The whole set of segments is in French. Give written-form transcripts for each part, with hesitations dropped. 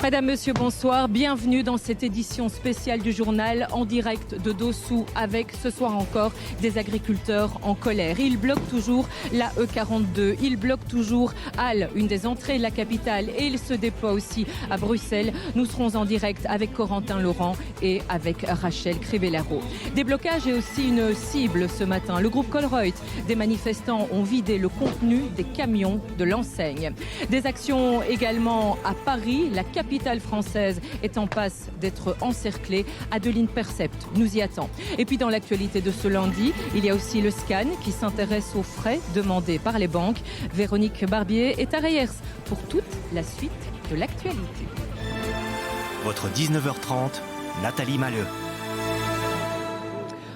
Madame, Monsieur, bonsoir. Bienvenue dans cette édition spéciale du journal en direct de Dossou avec ce soir encore des agriculteurs en colère. Ils bloquent toujours la E42, ils bloquent toujours Halle, une des entrées de la capitale, et ils se déploient aussi à Bruxelles. Nous serons en direct avec Corentin Laurent et avec Rachel Crivellaro. Des blocages et aussi une cible ce matin. Le groupe Colruyt, des manifestants ont vidé le contenu des camions de l'enseigne. Des actions également à Paris, la capitale française est en passe d'être encerclée. Adeline Percept nous y attend. Et puis dans l'actualité de ce lundi, il y a aussi le SCAN qui s'intéresse aux frais demandés par les banques. Véronique Barbier est à Reyers pour toute la suite de l'actualité. Votre 19h30, Nathalie Malleux.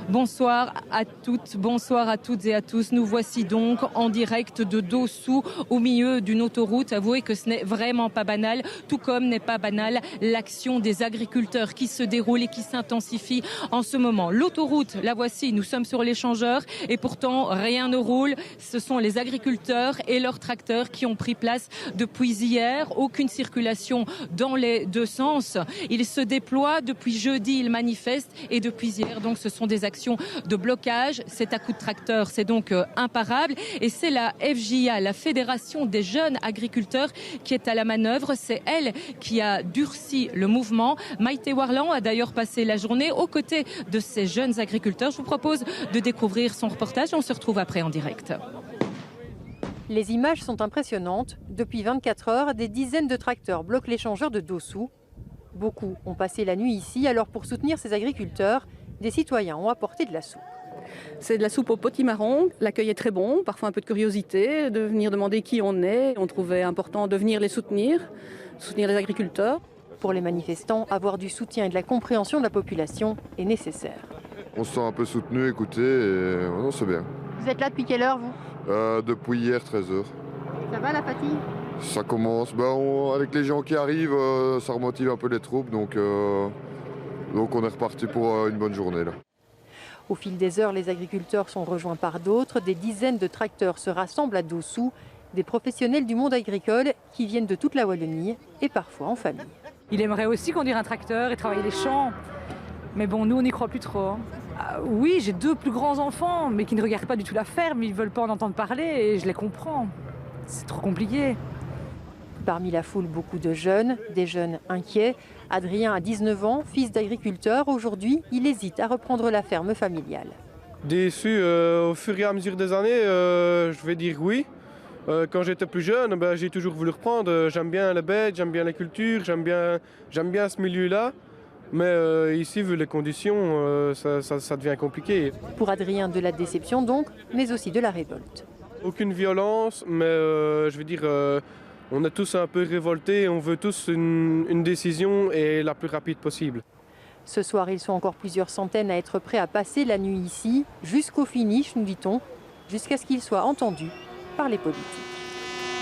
Bonsoir à toutes et à tous. Nous voici donc en direct de Dossou au milieu d'une autoroute. Avouez que ce n'est vraiment pas banal, tout comme n'est pas banal l'action des agriculteurs qui se déroule et qui s'intensifie en ce moment. L'autoroute, la voici, nous sommes sur l'échangeur et pourtant rien ne roule. Ce sont les agriculteurs et leurs tracteurs qui ont pris place depuis hier. Aucune circulation dans les deux sens. Ils se déploient depuis jeudi, ils manifestent et depuis hier, donc ce sont des actions de blocage. C'est à coup de tracteur, c'est donc imparable. Et c'est la FJA, la Fédération des jeunes agriculteurs, qui est à la manœuvre. C'est elle qui a durci le mouvement. Maïté Warlan a d'ailleurs passé la journée aux côtés de ces jeunes agriculteurs. Je vous propose de découvrir son reportage. On se retrouve après en direct. Les images sont impressionnantes. Depuis 24 heures, des dizaines de tracteurs bloquent l'échangeur de Dossou. Beaucoup ont passé la nuit ici, alors pour soutenir ces agriculteurs, des citoyens ont apporté de la soupe. C'est de la soupe au potimarron. L'accueil est très bon, parfois un peu de curiosité, de venir demander qui on est. On trouvait important de venir les soutenir les agriculteurs. Pour les manifestants, avoir du soutien et de la compréhension de la population est nécessaire. On se sent un peu soutenu, écouté, et non, c'est bien. Vous êtes là depuis quelle heure, vous Depuis hier, 13h. Ça va la fatigue? Ça commence. Avec les gens qui arrivent, ça remotive un peu les troupes, donc on est reparti pour une bonne journée là. Au fil des heures, les agriculteurs sont rejoints par d'autres. Des dizaines de tracteurs se rassemblent à Dossou. Des professionnels du monde agricole qui viennent de toute la Wallonie et parfois en famille. Il aimerait aussi conduire un tracteur et travailler les champs. Mais bon, nous on n'y croit plus trop. Oui, j'ai 2 plus grands enfants, mais qui ne regardent pas du tout la ferme. Ils ne veulent pas en entendre parler et je les comprends. C'est trop compliqué. Parmi la foule, beaucoup de jeunes, des jeunes inquiets. Adrien a 19 ans, fils d'agriculteur. Aujourd'hui, il hésite à reprendre la ferme familiale. Déçu au fur et à mesure des années, je vais dire oui. Quand j'étais plus jeune, j'ai toujours voulu reprendre. J'aime bien les bêtes, j'aime bien la culture, j'aime bien ce milieu-là. Mais ici, vu les conditions, ça devient compliqué. Pour Adrien, de la déception donc, mais aussi de la révolte. Aucune violence, mais je veux dire... on est tous un peu révoltés, on veut tous une décision et la plus rapide possible. Ce soir, ils sont encore plusieurs centaines à être prêts à passer la nuit ici, jusqu'au finish, nous dit-on, jusqu'à ce qu'ils soient entendus par les politiques.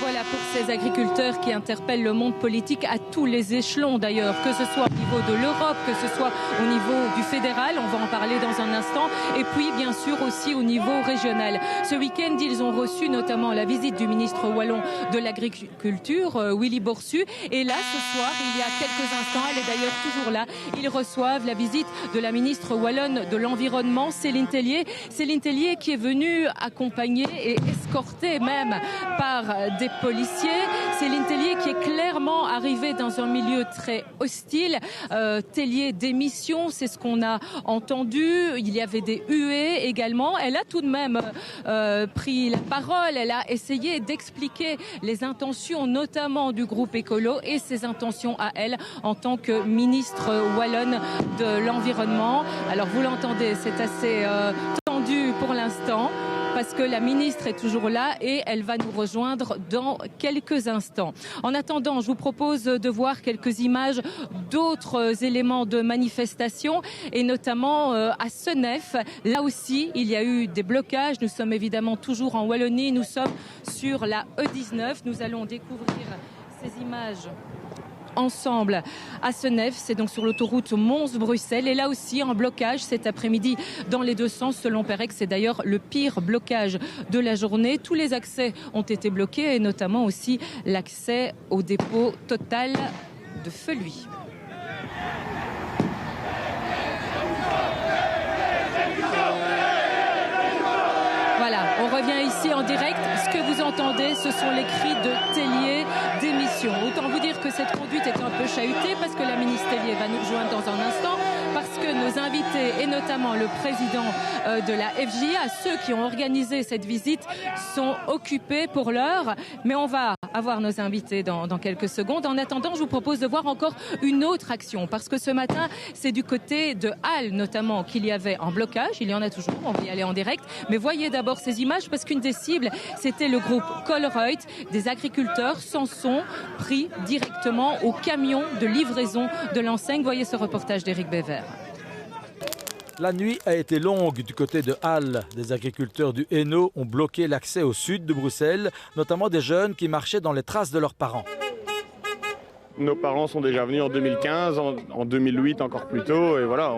Voilà pour ces agriculteurs qui interpellent le monde politique à tous les échelons d'ailleurs, que ce soit au niveau de l'Europe, que ce soit au niveau du fédéral, on va en parler dans un instant, et puis bien sûr aussi au niveau régional. Ce week-end, ils ont reçu notamment la visite du ministre wallon de l'Agriculture, Willy Borsu, et là ce soir, il y a quelques instants, elle est d'ailleurs toujours là, ils reçoivent la visite de la ministre wallonne de l'Environnement, Céline Tellier. Céline Tellier qui est venue accompagner et escorter même par des policiers. Céline Tellier qui est clairement arrivée dans un milieu très hostile. Tellier démission, c'est ce qu'on a entendu. Il y avait des huées également. Elle a tout de même pris la parole. Elle a essayé d'expliquer les intentions notamment du groupe écolo et ses intentions à elle en tant que ministre wallonne de l'Environnement. Alors vous l'entendez, c'est assez tendu pour l'instant, parce que la ministre est toujours là et elle va nous rejoindre dans quelques instants. En attendant, je vous propose de voir quelques images d'autres éléments de manifestation et notamment à Senef. Là aussi, il y a eu des blocages. Nous sommes évidemment toujours en Wallonie. Nous sommes sur la E19. Nous allons découvrir ces images ensemble à Senef, c'est donc sur l'autoroute Mons-Bruxelles, et là aussi un blocage cet après-midi dans les deux sens selon Perex. C'est d'ailleurs le pire blocage de la journée. Tous les accès ont été bloqués et notamment aussi l'accès au dépôt Total de Feluy. Voilà, on revient ici en direct. Ce que vous entendez, ce sont les cris de Tellier, démission. Autant vous dire que cette conduite est un peu chahutée parce que la ministre Tellier va nous rejoindre dans un instant, parce que nos invités, et notamment le président de la FJA, ceux qui ont organisé cette visite, sont occupés pour l'heure. Mais on va avoir nos invités dans quelques secondes. En attendant, je vous propose de voir encore une autre action, parce que ce matin, c'est du côté de Halle notamment qu'il y avait un blocage. Il y en a toujours, on va y aller en direct. Mais voyez d'abord ces images, parce qu'une des cibles, c'était le groupe Colruyt. Des agriculteurs s'en sont pris directement au camion de livraison de l'enseigne. Voyez ce reportage d'Éric Bévert. La nuit a été longue du côté de Halle. Des agriculteurs du Hainaut ont bloqué l'accès au sud de Bruxelles, notamment des jeunes qui marchaient dans les traces de leurs parents. Nos parents sont déjà venus en 2015, en 2008 encore plus tôt, et voilà.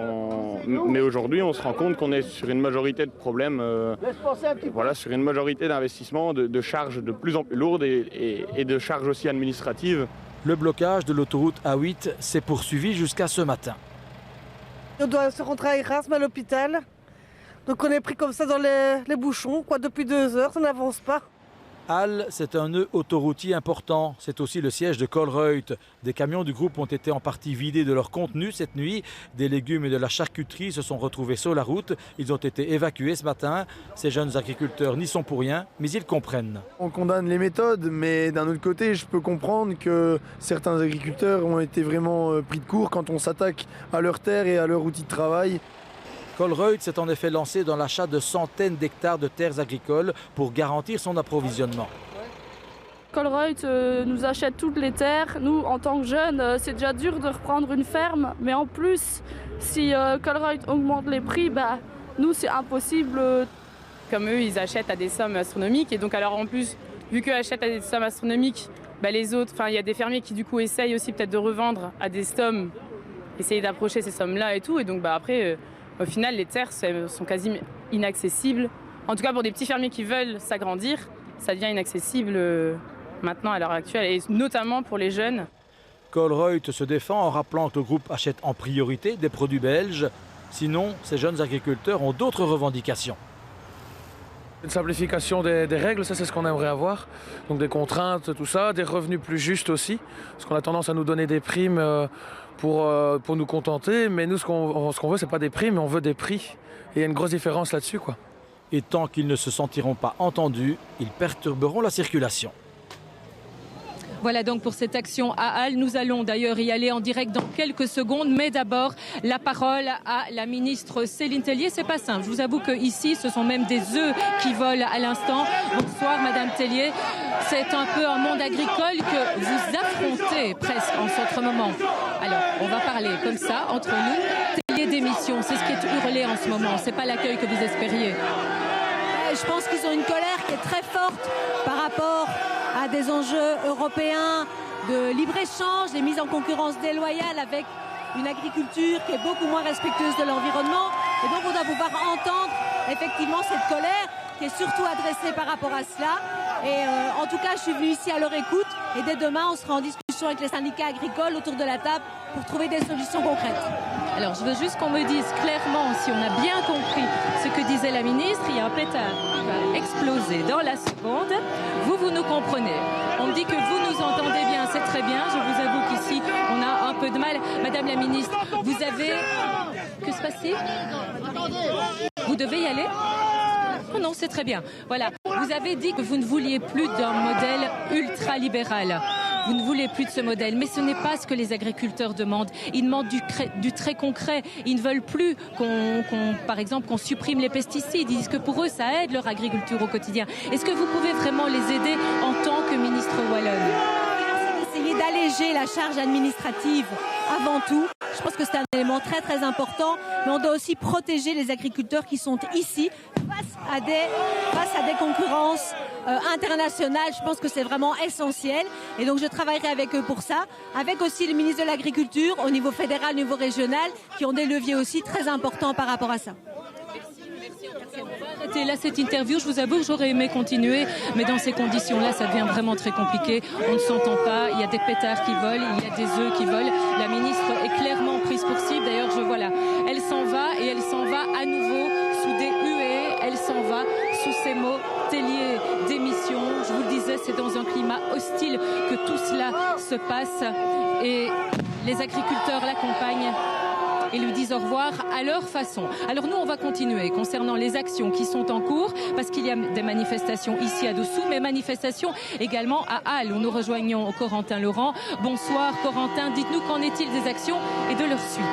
Mais aujourd'hui, on se rend compte qu'on est sur une majorité de problèmes, sur une majorité d'investissements, de charges de plus en plus lourdes et de charges aussi administratives. Le blocage de l'autoroute A8 s'est poursuivi jusqu'à ce matin. On doit se rentrer à Erasme à l'hôpital. Donc on est pris comme ça dans les bouchons, depuis 2 heures, ça n'avance pas. Halle, c'est un nœud autoroutier important. C'est aussi le siège de Colruyt. Des camions du groupe ont été en partie vidés de leur contenu cette nuit. Des légumes et de la charcuterie se sont retrouvés sur la route. Ils ont été évacués ce matin. Ces jeunes agriculteurs n'y sont pour rien, mais ils comprennent. On condamne les méthodes, mais d'un autre côté, je peux comprendre que certains agriculteurs ont été vraiment pris de court quand on s'attaque à leurs terres et à leur outil de travail. Colruyt s'est en effet lancé dans l'achat de centaines d'hectares de terres agricoles pour garantir son approvisionnement. Colruyt nous achète toutes les terres. Nous, en tant que jeunes, c'est déjà dur de reprendre une ferme. Mais en plus, si Colruyt augmente les prix, nous, c'est impossible. Comme eux, ils achètent à des sommes astronomiques. Et donc, alors en plus, vu qu'eux achètent à des sommes astronomiques, les autres, il y a des fermiers qui du coup essayent aussi peut-être de revendre à des sommes, essayer d'approcher ces sommes-là et tout. Et donc, après... Au final, les terres sont quasi inaccessibles. En tout cas, pour des petits fermiers qui veulent s'agrandir, ça devient inaccessible maintenant à l'heure actuelle, et notamment pour les jeunes. Colruyt se défend en rappelant que le groupe achète en priorité des produits belges. Sinon, ces jeunes agriculteurs ont d'autres revendications. Une simplification des règles, ça c'est ce qu'on aimerait avoir. Donc des contraintes, tout ça, des revenus plus justes aussi. Parce qu'on a tendance à nous donner des primes pour nous contenter. Mais nous, ce qu'on veut, c'est pas des primes, mais on veut des prix. Et il y a une grosse différence là-dessus, quoi. Et tant qu'ils ne se sentiront pas entendus, ils perturberont la circulation. Voilà donc pour cette action à Halle. Nous allons d'ailleurs y aller en direct dans quelques secondes. Mais d'abord, la parole à la ministre Céline Tellier. C'est pas simple. Je vous avoue qu'ici, ce sont même des œufs qui volent à l'instant. Bonsoir, Madame Tellier. C'est un peu un monde agricole que vous affrontez presque en ce moment. Alors, on va parler comme ça, entre nous. Tellier démission, c'est ce qui est hurlé en ce moment. C'est pas l'accueil que vous espériez. Je pense qu'ils ont une colère qui est très forte par rapport à des enjeux européens de libre-échange, des mises en concurrence déloyales avec une agriculture qui est beaucoup moins respectueuse de l'environnement. Et donc on doit pouvoir entendre effectivement cette colère qui est surtout adressée par rapport à cela. Et en tout cas, je suis venue ici à leur écoute. Et dès demain, on sera en discussion avec les syndicats agricoles autour de la table pour trouver des solutions concrètes. Alors, je veux juste qu'on me dise clairement si on a bien compris ce que disait la ministre. Il y a un pétard qui va exploser dans la seconde. Vous nous comprenez. On me dit que vous nous entendez bien, c'est très bien. Je vous avoue qu'ici, on a un peu de mal. Madame la ministre, vous avez... Que se passe-t-il ? Vous devez y aller ? Oh non, c'est très bien. Voilà. Vous avez dit que vous ne vouliez plus d'un modèle ultralibéral. Vous ne voulez plus de ce modèle, mais ce n'est pas ce que les agriculteurs demandent. Ils demandent du très concret. Ils ne veulent plus par exemple, qu'on supprime les pesticides. Ils disent que pour eux, ça aide leur agriculture au quotidien. Est-ce que vous pouvez vraiment les aider en tant que ministre wallonne ? Essayer d'alléger la charge administrative avant tout. Je pense que c'est un élément très très important, mais on doit aussi protéger les agriculteurs qui sont ici face à des concurrences internationales. Je pense que c'est vraiment essentiel et donc je travaillerai avec eux pour ça, avec aussi le ministre de l'Agriculture au niveau fédéral, au niveau régional, qui ont des leviers aussi très importants par rapport à ça. Arrêtez là cette interview, je vous avoue que j'aurais aimé continuer, mais dans ces conditions-là, ça devient vraiment très compliqué. On ne s'entend pas, il y a des pétards qui volent, il y a des œufs qui volent. La ministre est clairement prise pour cible. D'ailleurs, voilà, elle s'en va et elle s'en va à nouveau sous des huées. Elle s'en va sous ces mots Tellier démission. Je vous le disais, c'est dans un climat hostile que tout cela se passe et les agriculteurs l'accompagnent et lui disent au revoir à leur façon. Alors nous, on va continuer concernant les actions qui sont en cours, parce qu'il y a des manifestations ici à Dossou, mais manifestations également à Halle, où nous rejoignons Corentin Laurent. Bonsoir Corentin, dites-nous qu'en est-il des actions et de leur suite?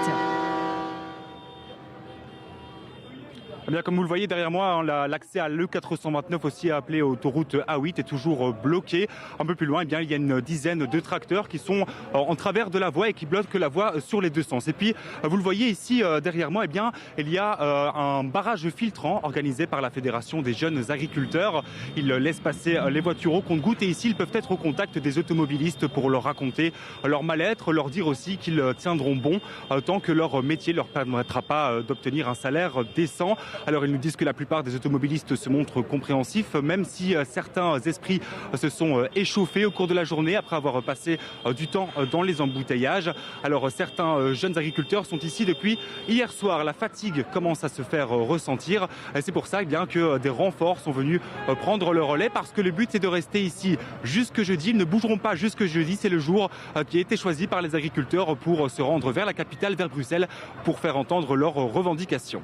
Eh bien, comme vous le voyez derrière moi, l'accès à l'E429, aussi appelé autoroute A8, est toujours bloqué. Un peu plus loin, eh bien, il y a une dizaine de tracteurs qui sont en travers de la voie et qui bloquent la voie sur les deux sens. Et puis, vous le voyez ici derrière moi, eh bien, il y a un barrage filtrant organisé par la Fédération des jeunes agriculteurs. Ils laissent passer les voitures au compte-gouttes et ici, ils peuvent être au contact des automobilistes pour leur raconter leur mal-être, leur dire aussi qu'ils tiendront bon tant que leur métier ne leur permettra pas d'obtenir un salaire décent. Alors ils nous disent que la plupart des automobilistes se montrent compréhensifs, même si certains esprits se sont échauffés au cours de la journée après avoir passé du temps dans les embouteillages. Alors certains jeunes agriculteurs sont ici depuis hier soir. La fatigue commence à se faire ressentir. C'est pour ça bien que des renforts sont venus prendre le relais, parce que le but c'est de rester ici jusque jeudi. Ils ne bougeront pas jusque jeudi. C'est le jour qui a été choisi par les agriculteurs pour se rendre vers la capitale, vers Bruxelles, pour faire entendre leurs revendications.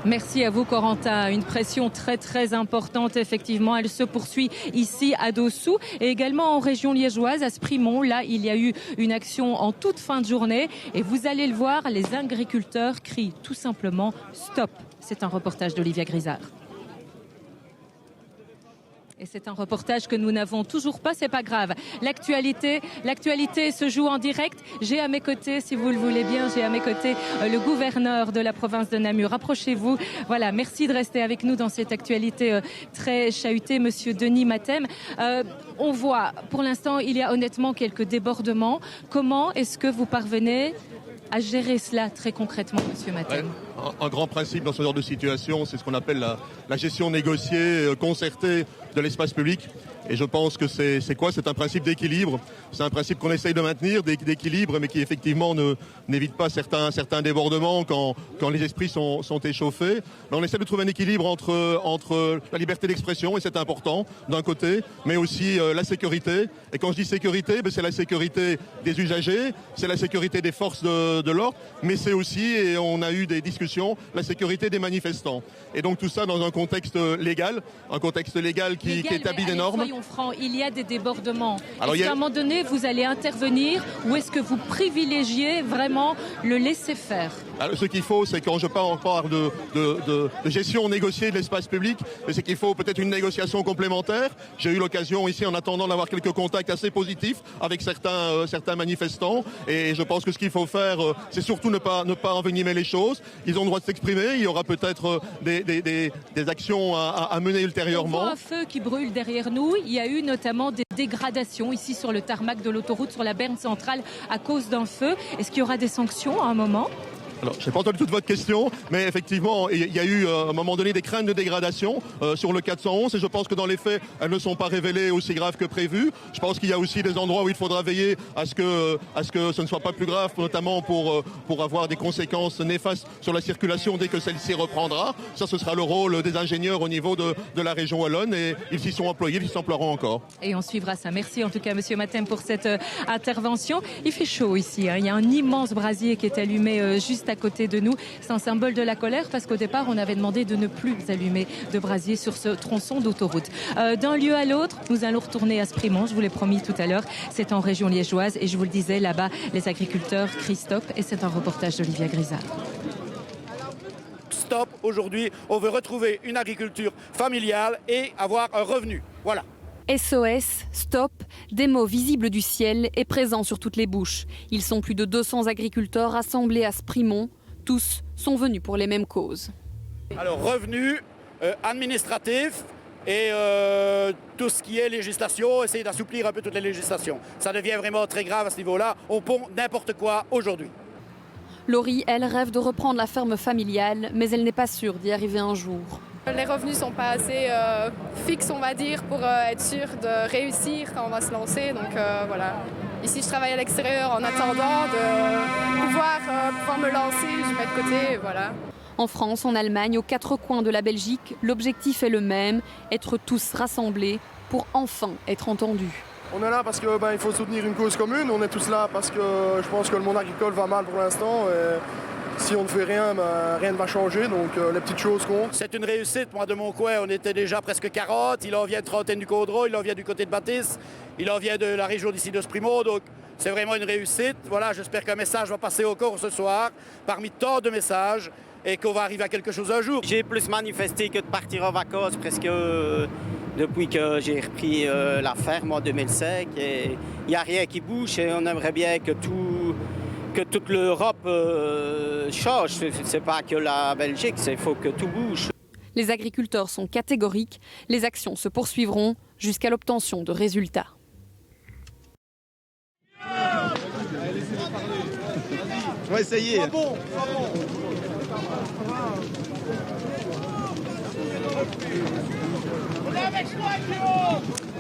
Merci à vous Corentin. Une pression très très importante, effectivement. Elle se poursuit ici à Dossou et également en région liégeoise, à Sprimont. Là, il y a eu une action en toute fin de journée et vous allez le voir, les agriculteurs crient tout simplement stop. C'est un reportage d'Olivia Grisard. Et c'est un reportage que nous n'avons toujours pas, c'est pas grave. L'actualité se joue en direct. J'ai à mes côtés, si vous le voulez bien, j'ai à mes côtés le gouverneur de la province de Namur. Approchez-vous. Voilà, merci de rester avec nous dans cette actualité très chahutée, monsieur Denis Matem. On voit, pour l'instant, il y a honnêtement quelques débordements. Comment est-ce que vous parvenez à gérer cela très concrètement, monsieur Matem? Un grand principe dans ce genre de situation, c'est ce qu'on appelle la gestion négociée, concertée de l'espace public. Et je pense que c'est quoi? C'est un principe d'équilibre. C'est un principe qu'on essaye de maintenir, d'équilibre, mais qui effectivement n'évite pas certains débordements quand les esprits sont échauffés. Là, on essaie de trouver un équilibre entre la liberté d'expression, et c'est important, d'un côté, mais aussi la sécurité. Et quand je dis sécurité, c'est la sécurité des usagers, c'est la sécurité des forces de l'ordre, mais c'est aussi, et on a eu des discussions, la sécurité des manifestants. Et donc tout ça dans un contexte légal qui établit des normes. Soyons francs, il y a des débordements. Est-ce qu'à un moment donné, vous allez intervenir, ou est-ce que vous privilégiez vraiment le laisser-faire? Alors, ce qu'il faut, c'est quand je parle de gestion négociée de l'espace public, c'est qu'il faut peut-être une négociation complémentaire. J'ai eu l'occasion ici, en attendant, d'avoir quelques contacts assez positifs avec certains manifestants. Et je pense que ce qu'il faut faire, c'est surtout ne pas envenimer les choses. Ils ont le droit de s'exprimer. Il y aura peut-être des actions à mener ultérieurement. On voit un feu qui brûle derrière nous. Il y a eu notamment des dégradations ici sur le tarmac de l'autoroute, sur la berne centrale, à cause d'un feu. Est-ce qu'il y aura des sanctions à un moment? Alors, je n'ai pas entendu toute votre question, mais effectivement, il y a eu à un moment donné des craintes de dégradation sur le 411, et je pense que dans les faits, elles ne sont pas révélées aussi graves que prévu. Je pense qu'il y a aussi des endroits où il faudra veiller à ce que ce ne soit pas plus grave, notamment pour avoir des conséquences néfastes sur la circulation dès que celle-ci reprendra. Ça, ce sera le rôle des ingénieurs au niveau de la région wallonne, et ils s'y sont employés, ils s'y emploieront encore. Et on suivra ça. Merci en tout cas, monsieur Matem, pour cette intervention. Il fait chaud ici, hein. Il y a un immense brasier qui est allumé juste à côté de nous. C'est un symbole de la colère, parce qu'au départ, on avait demandé de ne plus allumer de brasier sur ce tronçon d'autoroute. D'un lieu à l'autre, nous allons retourner à Sprimont, je vous l'ai promis tout à l'heure. C'est en région liégeoise et je vous le disais, là-bas, les agriculteurs crient stop, et c'est un reportage d'Olivia Grisard. Stop, aujourd'hui, on veut retrouver une agriculture familiale et avoir un revenu. Voilà. SOS, stop, des mots visibles du ciel et présents sur toutes les bouches. Ils sont plus de 200 agriculteurs rassemblés à Sprimont. Tous sont venus pour les mêmes causes. Alors, revenus, administratifs et tout ce qui est législation, essayer d'assouplir un peu toutes les législations. Ça devient vraiment très grave à ce niveau-là. On pond n'importe quoi aujourd'hui. Laurie, elle, rêve de reprendre la ferme familiale, mais elle n'est pas sûre d'y arriver un jour. Les revenus ne sont pas assez fixes, on va dire, pour être sûr de réussir quand on va se lancer. Donc voilà. Ici, je travaille à l'extérieur en attendant de pouvoir me lancer, je mets de côté, voilà. En France, en Allemagne, aux quatre coins de la Belgique, l'objectif est le même, être tous rassemblés pour enfin être entendus. On est là parce qu'il faut soutenir une cause commune, on est tous là parce que je pense que le monde agricole va mal pour l'instant. Si on ne fait rien, rien ne va changer, donc les petites choses comptent. C'est une réussite, moi de mon coin, on était déjà presque 40, il en vient de Trentaine du Caudron, il en vient du côté de Baptiste, il en vient de la région d'ici de Sprimo, donc c'est vraiment une réussite. Voilà, j'espère qu'un message va passer au corps ce soir, parmi tant de messages, et qu'on va arriver à quelque chose un jour. J'ai plus manifesté que de partir en vacances presque depuis que j'ai repris la ferme en 2005. Il n'y a rien qui bouge et on aimerait bien que toute l'Europe change. C'est pas que la Belgique, il faut que tout bouge. Les agriculteurs sont catégoriques. Les actions se poursuivront jusqu'à l'obtention de résultats. On va essayer.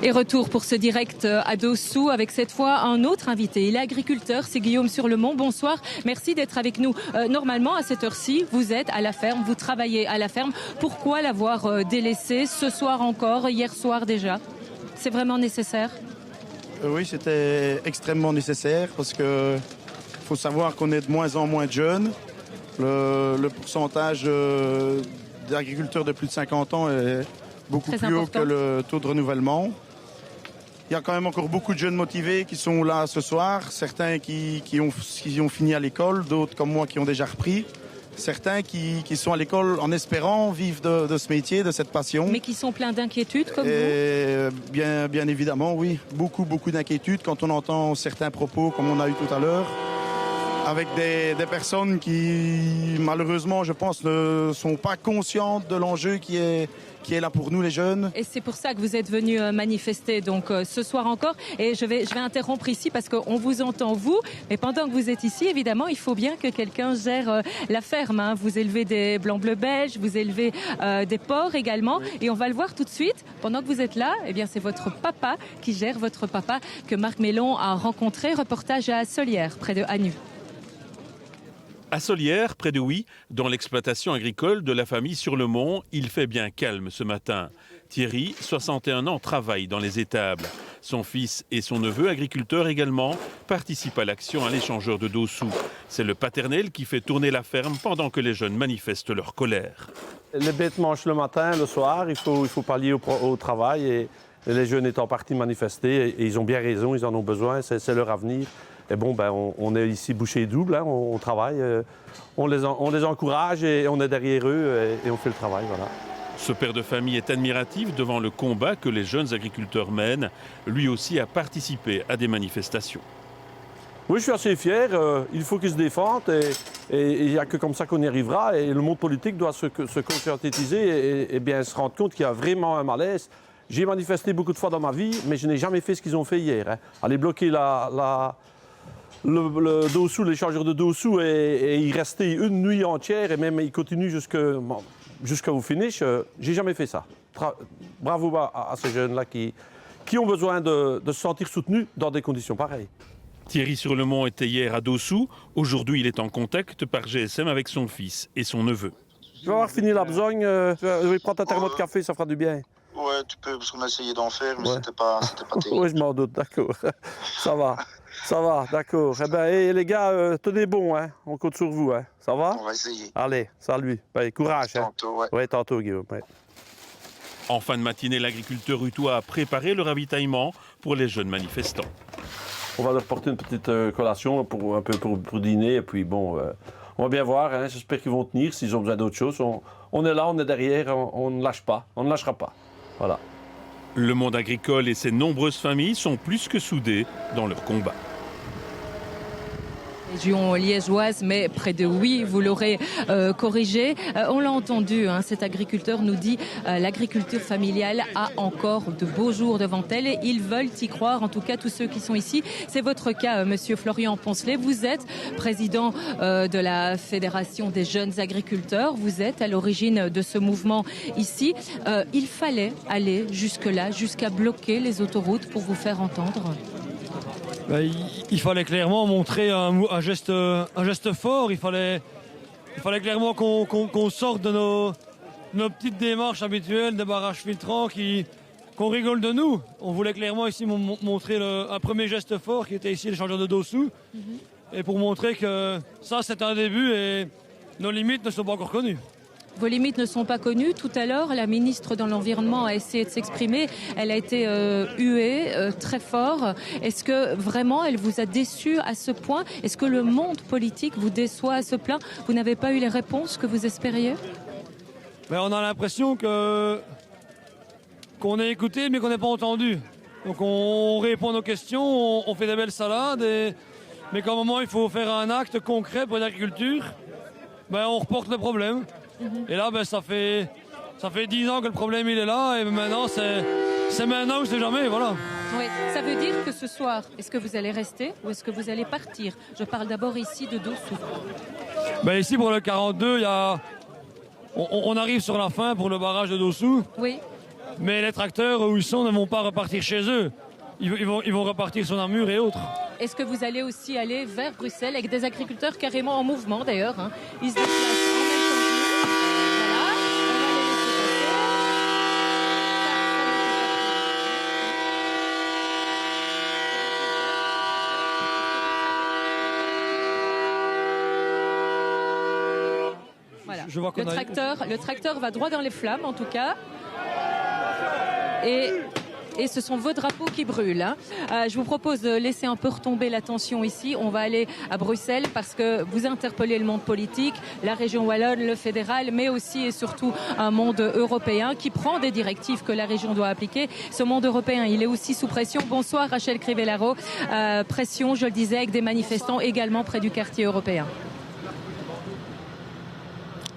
Et retour pour ce direct à Dossou avec cette fois un autre invité. Il est agriculteur, c'est Guillaume Sur-le-Mont. Bonsoir, merci d'être avec nous. Normalement, à cette heure-ci, vous êtes à la ferme, vous travaillez à la ferme. Pourquoi l'avoir délaissé ce soir encore, hier soir déjà? C'est vraiment nécessaire? Oui, c'était extrêmement nécessaire parce que faut savoir qu'on est de moins en moins de jeunes. Le pourcentage d'agriculteurs de plus de 50 ans est beaucoup plus haut que le taux de renouvellement. Il y a quand même encore beaucoup de jeunes motivés qui sont là ce soir. Certains qui ont fini à l'école, d'autres comme moi qui ont déjà repris. Certains qui sont à l'école en espérant vivre de ce métier, de cette passion. Mais qui sont pleins d'inquiétudes comme vous? Bien évidemment, oui. Beaucoup d'inquiétudes quand on entend certains propos comme on a eu tout à l'heure. Avec des personnes qui, malheureusement, je pense, ne sont pas conscientes de l'enjeu qui est là pour nous, les jeunes. Et c'est pour ça que vous êtes venus manifester donc ce soir encore. Et je vais interrompre ici parce qu'on vous entend, vous. Mais pendant que vous êtes ici, évidemment, il faut bien que quelqu'un gère la ferme. Hein. Vous élevez des blancs-bleus belges, vous élevez des porcs également. Et on va le voir tout de suite. Pendant que vous êtes là, eh bien, c'est votre papa qui gère, votre papa que Marc Mélon a rencontré. Reportage à Solières, près de Hanu. À Solières, près de Huy, dans l'exploitation agricole de la famille Sur-le-Mont, il fait bien calme ce matin. Thierry, 61 ans, travaille dans les étables. Son fils et son neveu, agriculteurs également, participent à l'action à l'échangeur de Dossou. C'est le paternel qui fait tourner la ferme pendant que les jeunes manifestent leur colère. Les bêtes mangent le matin, le soir, il faut pallier au travail. Et les jeunes étant partis manifester, et ils ont bien raison, ils en ont besoin, c'est leur avenir. Et bon, on est ici bouché double, hein, on travaille, on les encourage et on est derrière eux et on fait le travail, voilà. Ce père de famille est admiratif devant le combat que les jeunes agriculteurs mènent. Lui aussi a participé à des manifestations. Oui, je suis assez fier. Il faut qu'ils se défendent et il n'y a que comme ça qu'on y arrivera. Et le monde politique doit se conscientiser et bien se rendre compte qu'il y a vraiment un malaise. J'ai manifesté beaucoup de fois dans ma vie, mais je n'ai jamais fait ce qu'ils ont fait hier. Hein. Aller bloquer le Dossou, l'échangeur de Dossou et y rester une nuit entière et même il continue jusqu'au finish. J'ai jamais fait ça. Bravo à ces jeunes-là qui ont besoin de se sentir soutenus dans des conditions pareilles. Thierry Sur-le-Mont était hier à Dossou. Aujourd'hui, il est en contact par GSM avec son fils et son neveu. Tu vas avoir fini la besogne. Je vais prendre ta thermos de café, ça fera du bien. Ouais, tu peux, parce qu'on a essayé d'en faire, mais c'était pas terrible. Oui, je m'en doute, d'accord. Ça va, d'accord. Eh bien, les gars, tenez bon, hein. On compte sur vous, hein. Ça va? On va essayer. Allez, salut. Ben, courage. Tantôt, ouais. Ouais, tantôt, Guillaume. Ouais. En fin de matinée, l'agriculteur utois a préparé le ravitaillement pour les jeunes manifestants. On va leur porter une petite collation pour dîner, et puis bon, on va bien voir, hein. J'espère qu'ils vont tenir. S'ils ont besoin d'autre chose, on est là, on est derrière, on ne lâche pas, on ne lâchera pas. Voilà. Le monde agricole et ses nombreuses familles sont plus que soudés dans leur combat. Région liégeoise, mais près de oui, vous l'aurez corrigé. On l'a entendu, hein, cet agriculteur nous dit l'agriculture familiale a encore de beaux jours devant elle et ils veulent y croire, en tout cas tous ceux qui sont ici. C'est votre cas, monsieur Florian Poncelet. Vous êtes président de la Fédération des jeunes agriculteurs. Vous êtes à l'origine de ce mouvement ici. Il fallait aller jusque-là, jusqu'à bloquer les autoroutes pour vous faire entendre. Il fallait clairement montrer un geste fort. Il fallait clairement qu'on sorte de nos petites démarches habituelles des barrages filtrants qu'on rigole de nous. On voulait clairement ici montrer un premier geste fort qui était ici l'échangeur de Dossou. Et pour montrer que ça c'est un début et nos limites ne sont pas encore connues. Vos limites ne sont pas connues. Tout à l'heure, la ministre de l'Environnement a essayé de s'exprimer. Elle a été huée très fort. Est-ce que vraiment elle vous a déçu à ce point? Est-ce que le monde politique vous déçoit à ce point? Vous n'avez pas eu les réponses que vous espériez? On a l'impression qu'on est écouté mais qu'on n'est pas entendu. Donc on répond à nos questions, on fait des belles salades, mais qu'à un moment il faut faire un acte concret pour l'agriculture, on reporte le problème. Et là, ça fait 10 ans que le problème il est là et maintenant c'est maintenant ou c'est jamais, voilà. Oui, ça veut dire que ce soir, est-ce que vous allez rester ou est-ce que vous allez partir? Je parle d'abord ici de Dossou. Ici pour le 42, on arrive sur la fin pour le barrage de Dossou. Oui. Mais les tracteurs où ils sont ne vont pas repartir chez eux. Ils vont repartir sur Namur et autres. Est-ce que vous allez aussi aller vers Bruxelles avec des agriculteurs carrément en mouvement d'ailleurs, hein? Ils se déplacent en même temps que nous. Voilà, on va les laisser passer. Voilà. Je vois le tracteur va droit dans les flammes en tout cas. Et ce sont vos drapeaux qui brûlent. Hein. Je vous propose de laisser un peu retomber la tension ici. On va aller à Bruxelles parce que vous interpellez le monde politique, la région wallonne, le fédéral, mais aussi et surtout un monde européen qui prend des directives que la région doit appliquer. Ce monde européen, il est aussi sous pression. Bonsoir Rachel Crivellaro. Pression, je le disais, avec des manifestants également près du quartier européen.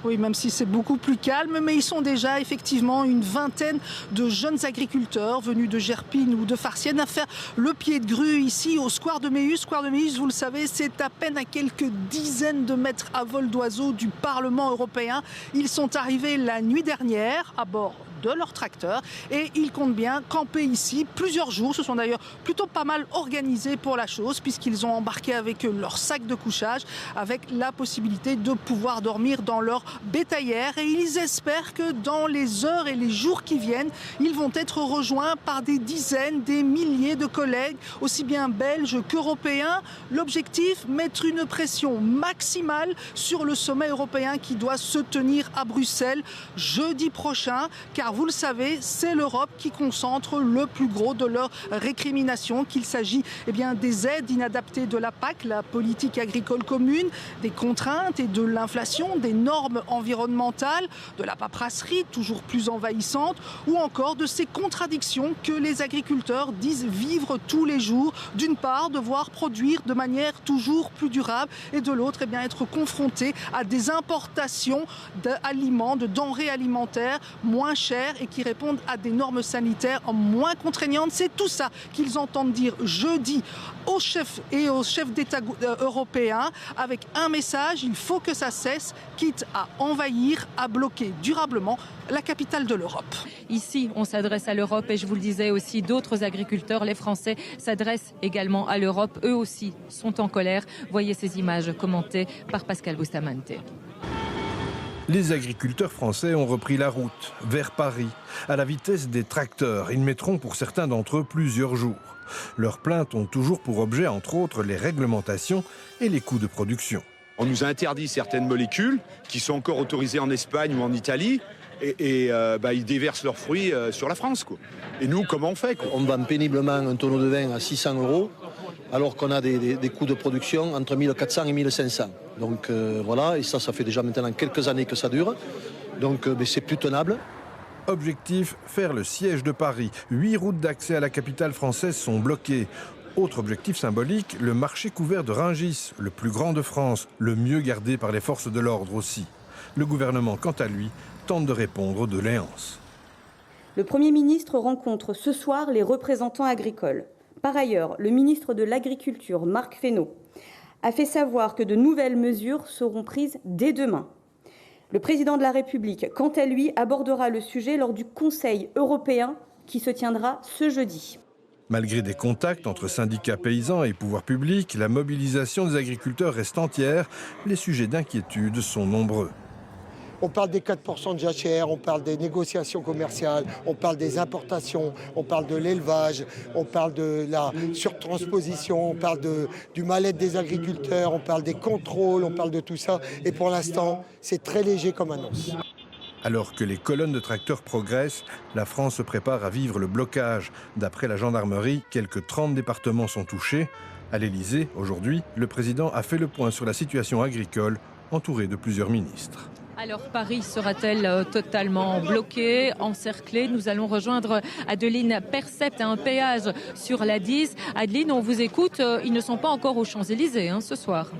Oui, même si c'est beaucoup plus calme, mais ils sont déjà effectivement une vingtaine de jeunes agriculteurs venus de Gerpine ou de Farciennes à faire le pied de grue ici au Square de Méus. Square de Méus, vous le savez, c'est à peine à quelques dizaines de mètres à vol d'oiseau du Parlement européen. Ils sont arrivés la nuit dernière à bord de leur tracteur et ils comptent bien camper ici plusieurs jours. Ce sont d'ailleurs plutôt pas mal organisés pour la chose puisqu'ils ont embarqué avec eux leur sac de couchage avec la possibilité de pouvoir dormir dans leur bétaillère et ils espèrent que dans les heures et les jours qui viennent, ils vont être rejoints par des dizaines, des milliers de collègues, aussi bien belges qu'européens. L'objectif, mettre une pression maximale sur le sommet européen qui doit se tenir à Bruxelles jeudi prochain, car vous le savez, c'est l'Europe qui concentre le plus gros de leurs récriminations, qu'il s'agit des aides inadaptées de la PAC, la politique agricole commune, des contraintes et de l'inflation, des normes environnementales, de la paperasserie toujours plus envahissante, ou encore de ces contradictions que les agriculteurs disent vivre tous les jours. D'une part, devoir produire de manière toujours plus durable et de l'autre, être confrontés à des importations d'aliments, de denrées alimentaires moins chères et qui répondent à des normes sanitaires moins contraignantes. C'est tout ça qu'ils entendent dire jeudi aux chefs et aux chefs d'État européens avec un message: il faut que ça cesse, quitte à envahir, à bloquer durablement la capitale de l'Europe. Ici, on s'adresse à l'Europe et je vous le disais aussi, d'autres agriculteurs, les Français, s'adressent également à l'Europe. Eux aussi sont en colère. Voyez ces images commentées par Pascal Bustamante. Les agriculteurs français ont repris la route vers Paris, à la vitesse des tracteurs. Ils mettront pour certains d'entre eux plusieurs jours. Leurs plaintes ont toujours pour objet, entre autres, les réglementations et les coûts de production. On nous a interdit certaines molécules qui sont encore autorisées en Espagne ou en Italie et ils déversent leurs fruits sur la France, quoi. Et nous, comment on fait, quoi ? On vend péniblement un tonneau de vin à 600 € alors qu'on a des coûts de production entre 1400 et 1500. Donc voilà, et ça fait déjà maintenant quelques années que ça dure. Donc c'est plus tenable. Objectif, faire le siège de Paris. 8 routes d'accès à la capitale française sont bloquées. Autre objectif symbolique, le marché couvert de Rungis, le plus grand de France, le mieux gardé par les forces de l'ordre aussi. Le gouvernement, quant à lui, tente de répondre aux doléances. Le Premier ministre rencontre ce soir les représentants agricoles. Par ailleurs, le ministre de l'Agriculture, Marc Fesneau, a fait savoir que de nouvelles mesures seront prises dès demain. Le président de la République, quant à lui, abordera le sujet lors du Conseil européen qui se tiendra ce jeudi. Malgré des contacts entre syndicats paysans et pouvoirs publics, la mobilisation des agriculteurs reste entière. Les sujets d'inquiétude sont nombreux. On parle des 4% de jachère, on parle des négociations commerciales, on parle des importations, on parle de l'élevage, on parle de la surtransposition, on parle du mal-être des agriculteurs, on parle des contrôles, on parle de tout ça. Et pour l'instant, c'est très léger comme annonce. Alors que les colonnes de tracteurs progressent, la France se prépare à vivre le blocage. D'après la gendarmerie, quelques 30 départements sont touchés. À l'Elysée, aujourd'hui, le président a fait le point sur la situation agricole, entouré de plusieurs ministres. Alors Paris sera-t-elle totalement bloquée, encerclée? Nous allons rejoindre Adeline Percept à un péage sur la 10. Adeline, on vous écoute, ils ne sont pas encore aux Champs-Élysées ce soir.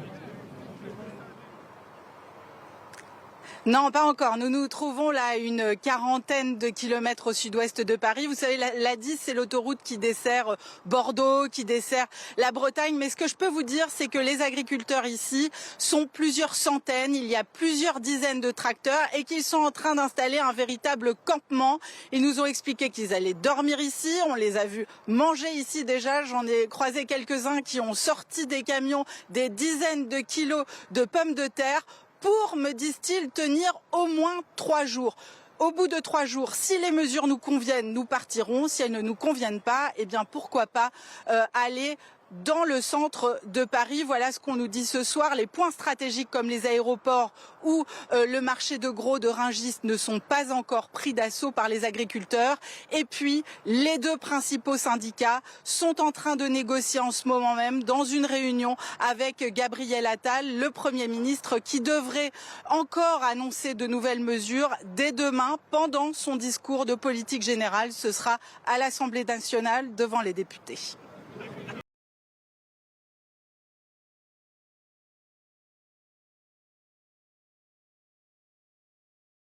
Non, pas encore. Nous nous trouvons là à une quarantaine de kilomètres au sud-ouest de Paris. Vous savez, la 10, c'est l'autoroute qui dessert Bordeaux, qui dessert la Bretagne. Mais ce que je peux vous dire, c'est que les agriculteurs ici sont plusieurs centaines. Il y a plusieurs dizaines de tracteurs et qu'ils sont en train d'installer un véritable campement. Ils nous ont expliqué qu'ils allaient dormir ici. On les a vus manger ici déjà. J'en ai croisé quelques-uns qui ont sorti des camions des dizaines de kilos de pommes de terre pour, me disent-ils, tenir au moins 3 jours. Au bout de 3 jours, si les mesures nous conviennent, nous partirons. Si elles ne nous conviennent pas, eh bien pourquoi pas aller dans le centre de Paris. Voilà ce qu'on nous dit ce soir. Les points stratégiques comme les aéroports ou le marché de gros de Rungis ne sont pas encore pris d'assaut par les agriculteurs. Et puis, les 2 principaux syndicats sont en train de négocier en ce moment même dans une réunion avec Gabriel Attal, le Premier ministre, qui devrait encore annoncer de nouvelles mesures dès demain pendant son discours de politique générale. Ce sera à l'Assemblée nationale devant les députés.